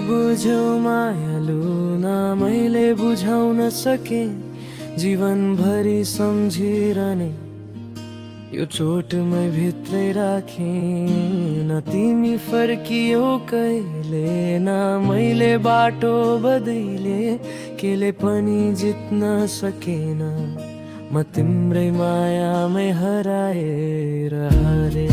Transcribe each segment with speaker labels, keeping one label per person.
Speaker 1: बुझ्यौ मायालु न मैले बुझाउन सके जीवनभरि सम्झिरहने यो चोटमै भित्रै राखे न तिमी फर्कियौ कहिले न मैले बाटो बदले केले पनि जित्न सकेन म तिम्रै मायामै हराएर हारे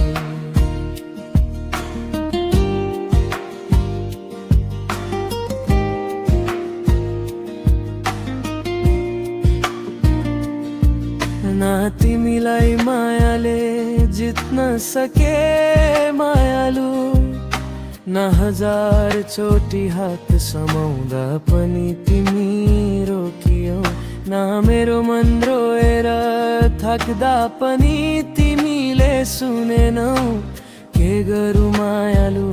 Speaker 1: ना तिमीलाई मायाले जित्न सके मायालु न हजार चोटी हात समाउँदा पनि तिमी रोकियौ न मेरो मन रोएर थक्दा पनि तिमीले सुनेनौ के गरौँ मायालु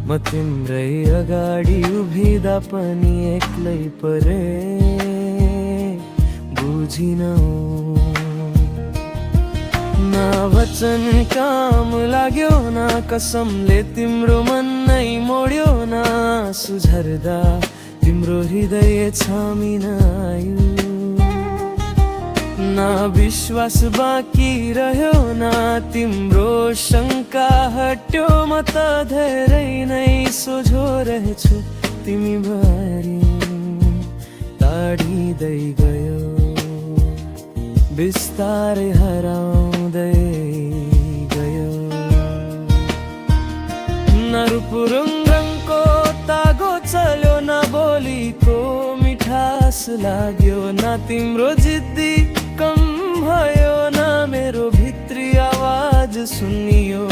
Speaker 1: म तिम्रै अगाडि उभिँदा पनि एक्लै परे बुझिनौ ना वचन काम लाग्यो ना कसमले तिम्रो मन नै मोड्यो ना सुझर्दा तिम्रो हृदय छामिन आयो ना विश्वास बाँकी रह्यो ना तिम्रो शङ्का हट्यो म त धेरै नै सोझो रहेछु तिमी भरि टाढिँदै गयो बिस्तारै हराउँदै गयो न रूप रङ्गको तागो चल्यो न बोलीको मिठास लाग्यो न तिम्रो जिद्दी कम भयो न मेरो भित्री आवाज सुनियो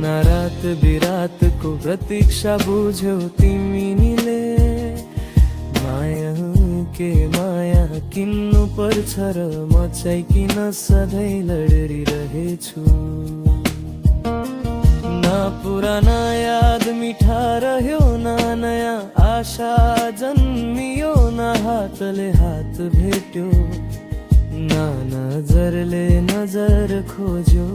Speaker 1: न रात बिरातको प्रतीक्षा बुझ्यौ तिमीले माया के माया किन्नु पर्छ र म चाहिँ किन सधैँ लडिरहेछु न पुराना याद मिठा रह्यो न नयाँ आशा जन्मियो न हातले हात भेट्यो न नजरले नजर खोज्यो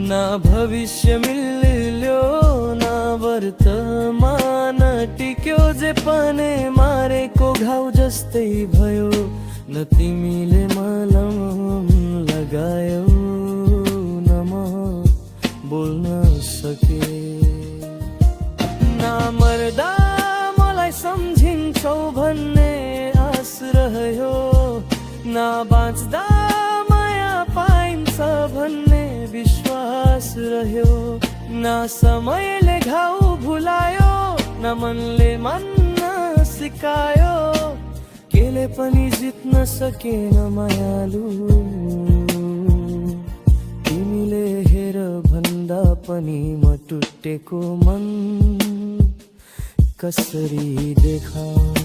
Speaker 1: न भविष्य मिल्यो न वर्तमान टिक्यो जे पनि मारेको घाउ जस्तै भयो न तिमीले मलम लगायौ न म बोल्न सके न मर्दा मलाई सम्झिन्छौ भन्ने आस रह्यो न बाँच्दा माया पाइन्छ भन्ने विश्वास रह्यो न समयले घाउ भुलायो न मनले मान्न सिकायो केले पनि जित्न सकेन मायालु तिमीले हेर भन्दा पनि म टुटेको मन कसरी देखाऊ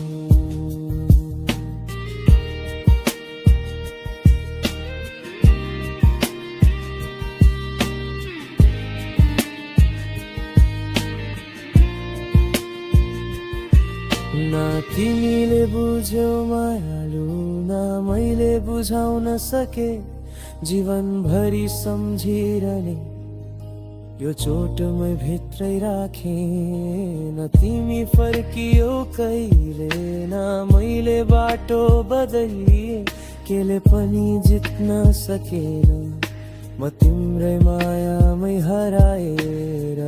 Speaker 1: ना तिमीले बुझ्यौ मायालु न मैले बुझाउन सके जीवनभरि सम्झिरहने यो चोटमै भित्रै राखे न तिमी फर्कियौ कहिले न मैले बाटो बदलिए केले पनि जित्न सकेन म तिम्रै मायामै हराएर